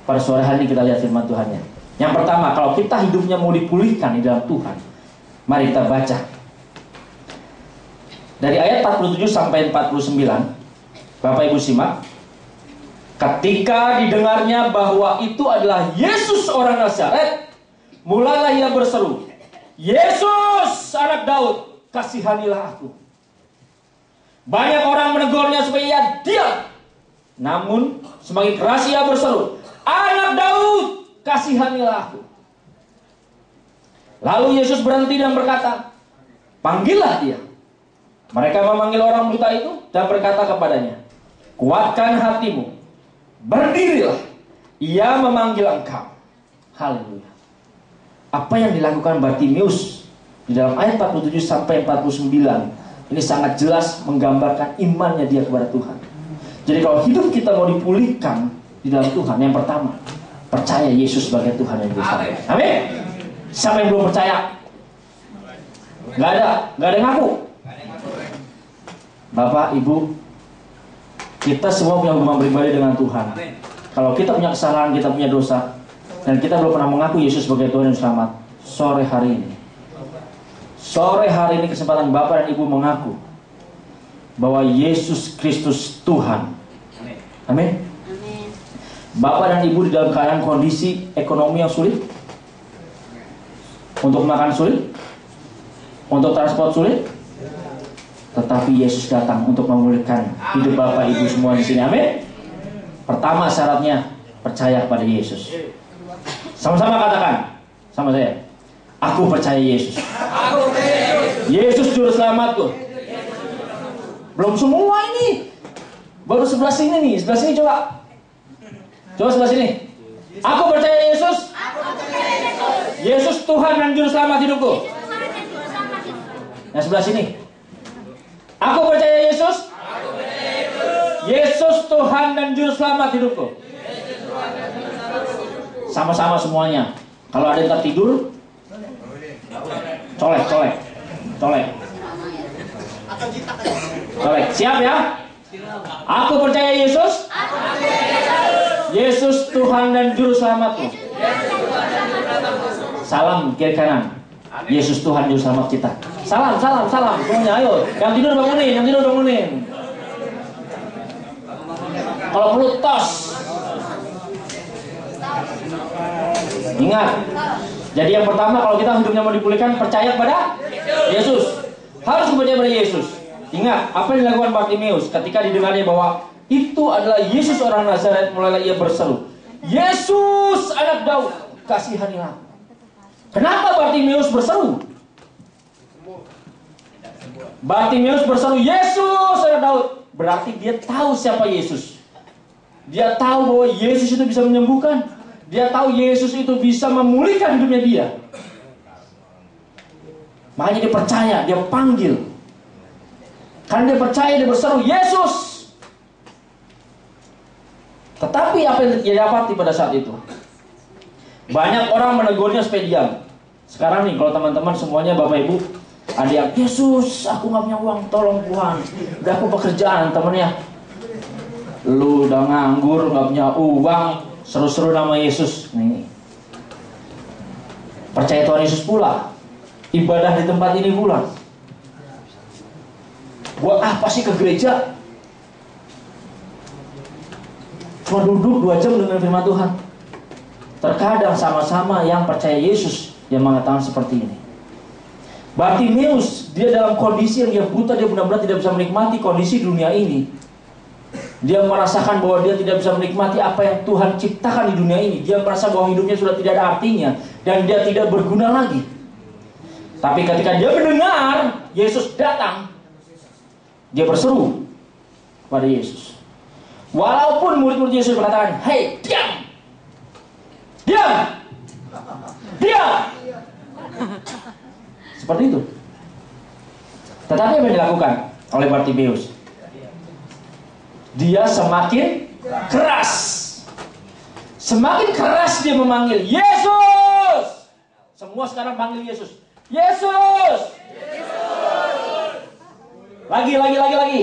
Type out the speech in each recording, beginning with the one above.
Pada sore hari ini kita lihat firman Tuhannya. Yang pertama, kalau kita hidupnya mau dipulihkan di dalam Tuhan, mari kita baca dari ayat 47 sampai 49. Bapak Ibu simak. Ketika didengarnya bahwa itu adalah Yesus orang Nazaret, mulailah ia berseru, Yesus anak Daud, kasihanilah aku. Banyak orang menegurnya supaya ia diam. Namun semakin keras ia berseru, anak Daud, kasihanilah aku. Lalu Yesus berhenti dan berkata, panggillah dia. Mereka memanggil orang buta itu dan berkata kepadanya, kuatkan hatimu, berdirilah, ia memanggil engkau. Haleluya. Apa yang dilakukan Bartimeus di dalam ayat 47 sampai 49 ini sangat jelas menggambarkan imannya dia kepada Tuhan. Jadi kalau hidup kita mau dipulihkan di dalam Tuhan, yang pertama, percaya Yesus sebagai Tuhan yang besar. Amin. Siapa yang belum percaya? Gak ada yang ngaku. Bapak, Ibu, kita semua punya hubungan pribadi dengan Tuhan. Kalau kita punya kesalahan, kita punya dosa, dan kita belum pernah mengaku Yesus sebagai Tuhan dan Selamat, sore hari ini kesempatan Bapak dan Ibu mengaku bahwa Yesus Kristus Tuhan. Amin. Bapak dan Ibu di dalam keadaan kondisi ekonomi yang sulit, untuk makan sulit, untuk transport sulit, tetapi Yesus datang untuk memulihkan hidup Bapak Ibu semua di sini. Amin. Pertama syaratnya percaya kepada Yesus. Sama-sama katakan sama saya. Aku percaya Yesus. Yesus juru selamatku. Belum semua ini. Baru sebelah sini nih. Sebelah sini coba. Coba sebelah sini. Aku percaya Yesus. Yesus Tuhan dan juru selamat hidupku. Yang sebelah sini. Aku percaya Yesus. Yesus Tuhan dan juru selamat hidupku. Sama-sama semuanya. Kalau ada yang tertidur, colek. Siap ya? Aku percaya Yesus. Yesus Tuhan dan juru selamatku. Salam kiri kanan. Yesus Tuhan juru selamat kita. Salam semuanya, ayo. Yang tidur bangunin. Kalau perlu tos. Ingat. Jadi yang pertama, kalau kita hidupnya mau dipulihkan, percaya kepada Yesus. Harus percaya kepada Yesus. Ingat, apa yang dilakukan Bartimeus ketika didengarnya bahwa itu adalah Yesus orang Nazaret, mulailah ia berseru, Yesus anak Daud, kasihanilah. Kenapa Bartimeus berseru? Bartimeus berseru, Yesus anak Daud. Berarti dia tahu siapa Yesus. Dia tahu bahwa Yesus itu bisa menyembuhkan. Dia tahu Yesus itu bisa memulihkan hidupnya dia. Makanya dia percaya, dia panggil. Karena dia percaya, dia berseru, Yesus. Tetapi apa yang dia dapati pada saat itu? Banyak orang menegurnya supaya diam. Sekarang nih, kalau teman-teman semuanya Bapak Ibu, ada yang, Yesus, aku gak punya uang, tolong Tuhan. Udah aku pekerjaan, temennya. Lu udah nganggur, gak punya uang, seru-seru nama Yesus. Nih. Percaya Tuhan Yesus pula. Ibadah di tempat ini pula. Buat apa sih ke gereja? Cuma duduk 2 jam dengan firman Tuhan. Terkadang sama-sama yang percaya Yesus yang mengatakan seperti ini. Bartimeus, dia dalam kondisi yang dia buta, dia benar-benar tidak bisa menikmati kondisi dunia ini. Dia merasakan bahwa dia tidak bisa menikmati apa yang Tuhan ciptakan di dunia ini. Dia merasa bahwa hidupnya sudah tidak ada artinya dan dia tidak berguna lagi. Tapi ketika dia mendengar Yesus datang, dia berseru kepada Yesus. Walaupun murid-murid Yesus mengatakan, "Hei, diam! Diam! Diam!" Seperti itu. Tetapi apa yang dilakukan oleh Bartimeus? Dia semakin keras. Semakin keras dia memanggil, Yesus! Semua sekarang panggil Yesus. Yesus! Lagi. Yesus!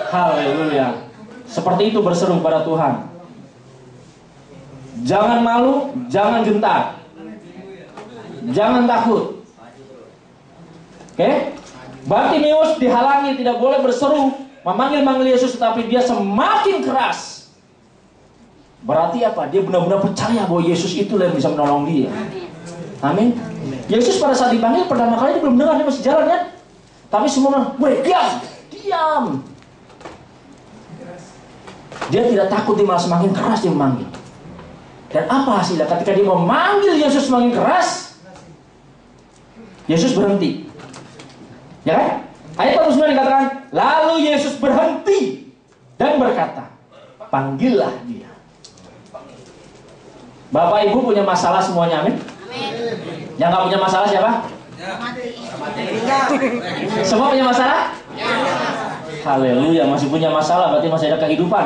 Haleluya. Seperti itu berseru pada Tuhan. Jangan malu, jangan gentar. Jangan takut. Oke? Bartimeus dihalangi, tidak boleh berseru, memanggil-manggil Yesus, tetapi dia semakin keras. Berarti apa? Dia benar-benar percaya bahwa Yesus itu yang bisa menolong dia. Amin. Yesus pada saat dipanggil pertama kali dia belum dengar, dia masih jalan kan? Tapi semua orang, "Weh, diam." Dia tidak takut, dia malah semakin keras dia memanggil. Dan apa hasilnya? Ketika dia memanggil Yesus semakin keras, Yesus berhenti. Ya kan? Ayat 49 dikatakan, lalu Yesus berhenti dan berkata, "Panggillah dia." Bapak Ibu punya masalah semuanya, amin? Yang gak punya masalah siapa? Semua punya masalah? Haleluya, masih punya masalah berarti masih ada kehidupan.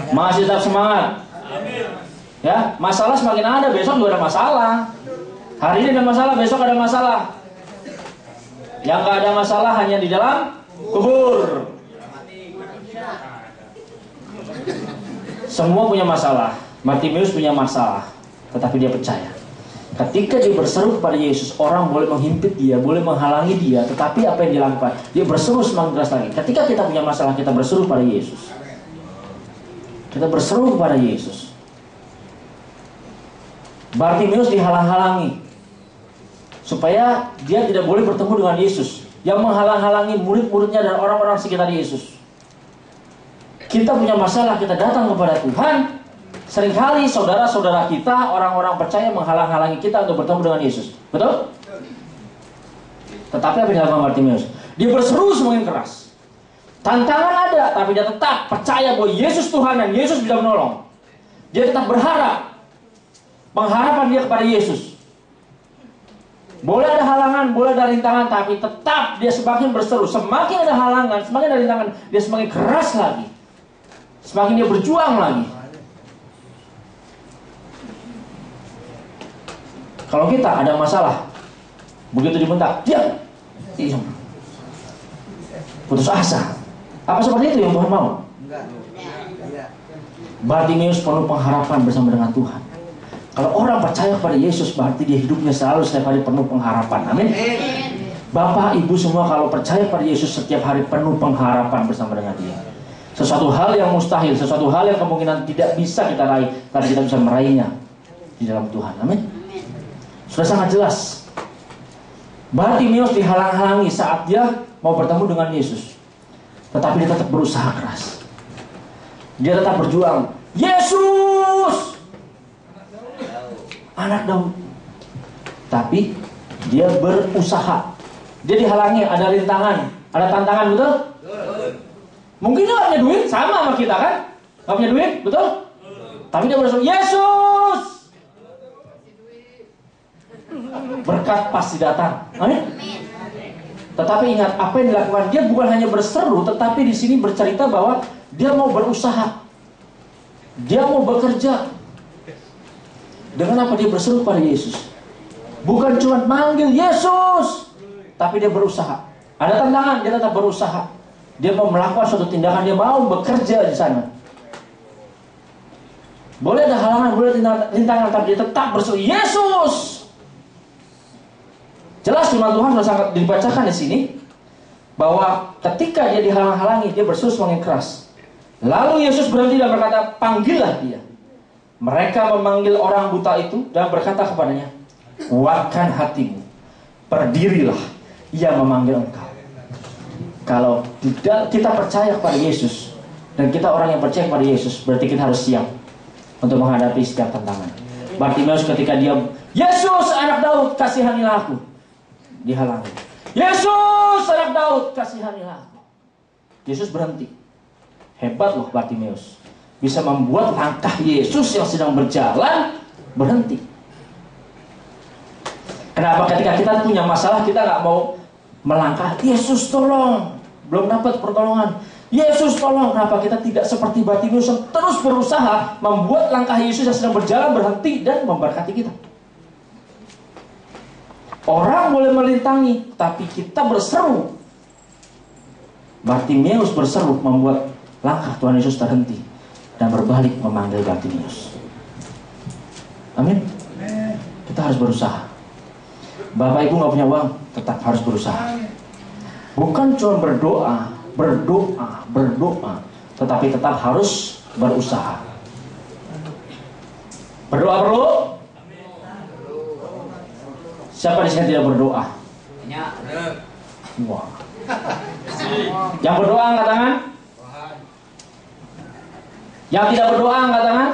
Masih tetap semangat. Ya, masalah semakin ada, besok juga ada masalah. Hari ini ada masalah, besok ada masalah. Yang gak ada masalah hanya di dalam kubur. Semua punya masalah. Bartimeus punya masalah, tetapi dia percaya. Ketika dia berseru kepada Yesus, orang boleh menghimpit dia, boleh menghalangi dia, tetapi apa yang dilakukan? Dia berseru semakin keras lagi. Ketika kita punya masalah, kita berseru pada Yesus. Kita berseru kepada Yesus. Bartimeus dihalang-halangi supaya dia tidak boleh bertemu dengan Yesus. Yang menghalang-halangi murid-muridnya dan orang-orang sekitar Yesus. Kita punya masalah, kita datang kepada Tuhan. Seringkali saudara-saudara kita, orang-orang percaya menghalang-halangi kita untuk bertemu dengan Yesus. Betul? Tetapi apa yang dilakukan Bartimeus? Dia berseru semakin keras. Tantangan ada, tapi dia tetap percaya bahwa Yesus Tuhan dan Yesus bisa menolong. Dia tetap berharap. Pengharapan dia kepada Yesus. Boleh ada halangan, boleh ada rintangan, tapi tetap dia semakin berseru. Semakin ada halangan, semakin ada rintangan, dia semakin keras lagi. Semakin dia berjuang lagi. Kalau kita ada masalah, begitu dibentak, diam. Putus asa. Apa seperti itu yang Tuhan mau? Bartimeus penuh pengharapan bersama dengan Tuhan. Kalau orang percaya kepada Yesus, berarti dia hidupnya selalu setiap hari penuh pengharapan. Amin. Bapak, Ibu semua kalau percaya pada Yesus, setiap hari penuh pengharapan bersama dengan dia. Sesuatu hal yang mustahil, sesuatu hal yang kemungkinan tidak bisa kita raih, tapi kita bisa meraihnya di dalam Tuhan. Amin. Sudah sangat jelas. Bartimeus dihalang-halangi saat dia mau bertemu dengan Yesus, tetapi dia tetap berusaha keras. Dia tetap berjuang. Yesus, Anak Daud. Tapi dia berusaha. Dia dihalangi, ada rintangan, ada tantangan, betul? Mungkin dia gak punya duit, sama sama kita kan? Gak punya duit, betul? Tapi dia berusaha, Yesus, berkat pasti datang. Amin. Tetapi ingat, apa yang dilakukan? Dia bukan hanya berseru, tetapi di sini bercerita bahwa dia mau berusaha. Dia mau bekerja. Dengan apa dia berseru pada Yesus? Bukan cuma manggil Yesus, tapi dia berusaha. Ada tantangan, dia tetap berusaha. Dia mau melakukan suatu tindakan, dia mau bekerja di sana. Boleh ada halangan, boleh rintangan, tapi dia tetap berseru, Yesus. Jelas firman Tuhan sudah sangat dibacakan di sini bahwa ketika dia dihalang-halangi, dia berseru semakin keras. Lalu Yesus berhenti dan berkata, "Panggillah dia." Mereka memanggil orang buta itu dan berkata kepadanya, "Kuatkan hatimu, berdirilah, ia memanggil engkau." Kalau tidak kita percaya kepada Yesus dan kita orang yang percaya kepada Yesus, berarti kita harus siap untuk menghadapi setiap tantangan. Bartimeus ketika dia, Yesus Anak Daud, kasihanilah aku, dihalangi. Yesus Anak Daud, kasihanilah aku. Yesus berhenti. Hebat loh Bartimeus, bisa membuat langkah Yesus yang sedang berjalan berhenti. Kenapa ketika kita punya masalah kita gak mau melangkah, Yesus tolong, belum dapat pertolongan, Yesus tolong? Kenapa kita tidak seperti Bartimeus yang terus berusaha membuat langkah Yesus yang sedang berjalan berhenti dan memberkati kita? Orang boleh melintangi, tapi kita berseru. Bartimeus berseru membuat langkah Tuhan Yesus terhenti dan berbalik memanggil Bartimius. Amin. Kita harus berusaha. Bapak Ibu nggak punya uang, tetap harus berusaha. Bukan cuma berdoa, tetapi tetap harus berusaha. Berdoa perlu? Siapa di sini tidak berdoa? Wah. Yang berdoa angkat tangan. Yang tidak berdoa angkat tangan.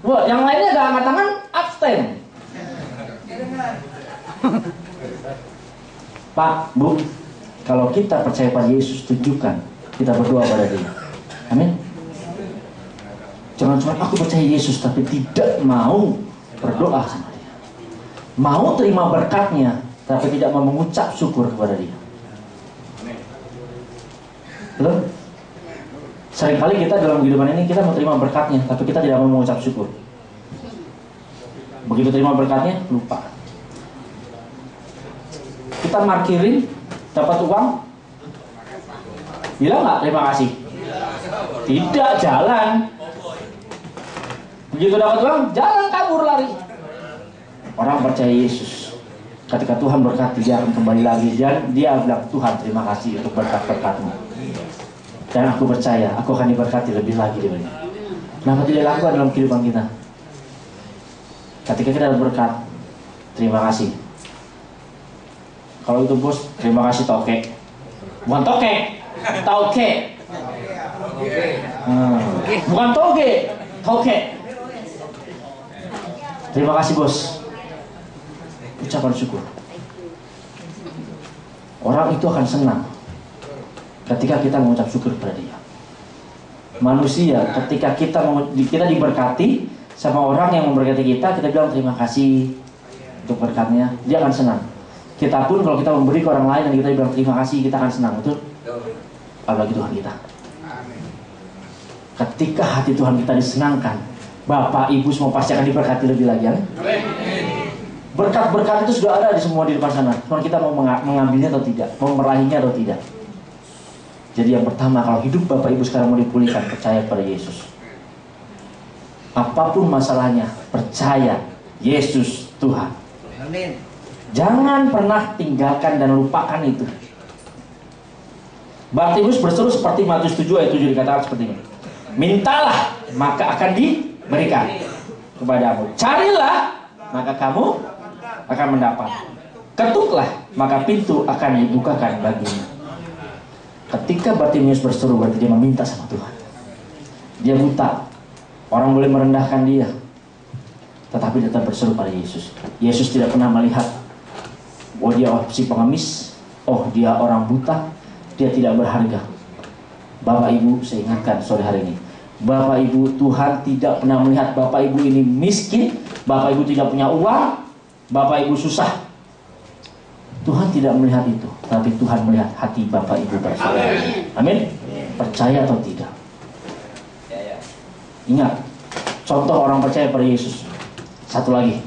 Wah, yang lainnya gak angkat tangan, abstain. Pak, Bu, kalau kita percaya pada Yesus, tunjukkan kita berdoa pada Dia. Amin. Jangan cuma aku percaya Yesus tapi tidak mau berdoa sama Dia. Mau terima berkatnya tapi tidak mau mengucap syukur kepada Dia. Belum? Seringkali kita dalam kehidupan ini kita mau terima berkatnya tapi kita tidak mau mengucap syukur. Begitu terima berkatnya, lupa. Kita markirin, dapat uang, bilang nggak terima kasih? Tidak, jalan. Begitu dapat uang, jalan kabur lari. Orang percaya Yesus, ketika Tuhan berkati dia akan kembali lagi. Dan dia bilang, Tuhan terima kasih untuk berkat-berkat-Mu. Dan aku percaya, aku akan diberkati lebih lagi dari ini. Kenapa tidak lakukan dalam kehidupan kita? Ketika kita berkat, terima kasih. Kalau itu bos, terima kasih toke. Bukan toke, tauke. Bukan toge, toke. Terima kasih bos. Ucapan syukur. Orang itu akan senang ketika kita mengucap syukur kepada Dia. Manusia ketika kita diberkati sama orang yang memberkati kita bilang terima kasih untuk berkatnya, dia akan senang. Kita pun kalau kita memberi ke orang lain dan kita bilang terima kasih, kita akan senang, betul? Apalagi Tuhan kita. Ketika hati Tuhan kita disenangkan, Bapak Ibu semua pasti akan diberkati lebih lagi. Berkat-berkat itu sudah ada di semua di depan sana. Cuma kita mau mengambilnya atau tidak, mau meraihnya atau tidak. Jadi yang pertama, kalau hidup Bapak Ibu sekarang mau dipulihkan, percaya pada Yesus. Apapun masalahnya, percaya Yesus Tuhan. Amin. Jangan pernah tinggalkan dan lupakan itu. Bartimius berseru seperti Matius 7 ayat 7 dikatakan seperti ini. Mintalah, maka akan diberikan kepadamu. Carilah, maka kamu akan mendapat. Ketuklah, maka pintu akan dibukakan bagimu. Ketika Bartimius berseru, berarti dia meminta sama Tuhan. Dia buta. Orang boleh merendahkan dia, tetapi tetap berseru pada Yesus. Yesus tidak pernah melihat, oh dia si pengemis, oh dia orang buta, dia tidak berharga. Bapak Ibu, saya ingatkan sore hari ini, Bapak Ibu, Tuhan tidak pernah melihat Bapak Ibu ini miskin, Bapak Ibu tidak punya uang, Bapak Ibu susah. Tuhan tidak melihat itu, tapi Tuhan melihat hati Bapak Ibu bersaudara. Amin. Percaya atau tidak? Ingat, contoh orang percaya pada Yesus. Satu lagi,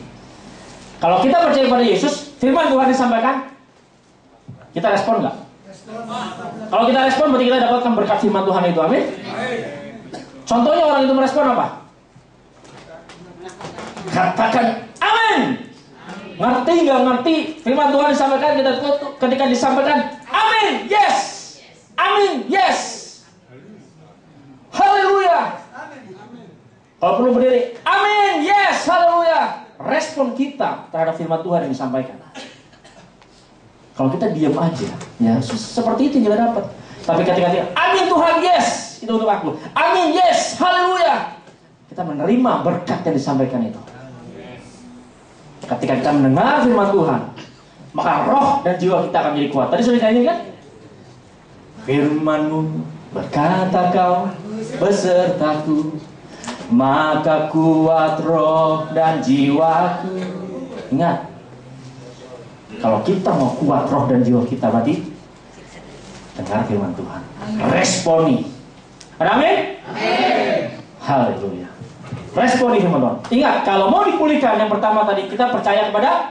kalau kita percaya pada Yesus, firman Tuhan disampaikan, kita respon nggak? Kalau kita respon, berarti kita dapatkan berkat firman Tuhan itu. Amin. Contohnya orang itu merespon apa? Katakan amin. Ngerti nggak ngerti firman Tuhan disampaikan, kita ketika disampaikan amin, yes, amin, yes, haleluya. Kalau perlu berdiri, amin, yes, haleluya. Respon kita terhadap firman Tuhan yang disampaikan. Kalau kita diam aja, ya seperti itu kita dapat. Tapi ketika amin Tuhan, yes, itu untuk aku. Amin, yes, haleluya. Kita menerima berkat yang disampaikan itu. Ketika kita mendengar firman Tuhan, maka roh dan jiwa kita akan menjadi kuat. Tadi sudah nyanyi kan? Firman-Mu berkata kau besertaku, maka kuat roh dan jiwaku. Ingat, kalau kita mau kuat roh dan jiwa kita, berarti dengar firman Tuhan, responi. Amin. Haleluya. Responi firman Tuhan. Ingat, kalau mau dipulihkan, yang pertama tadi kita percaya kepada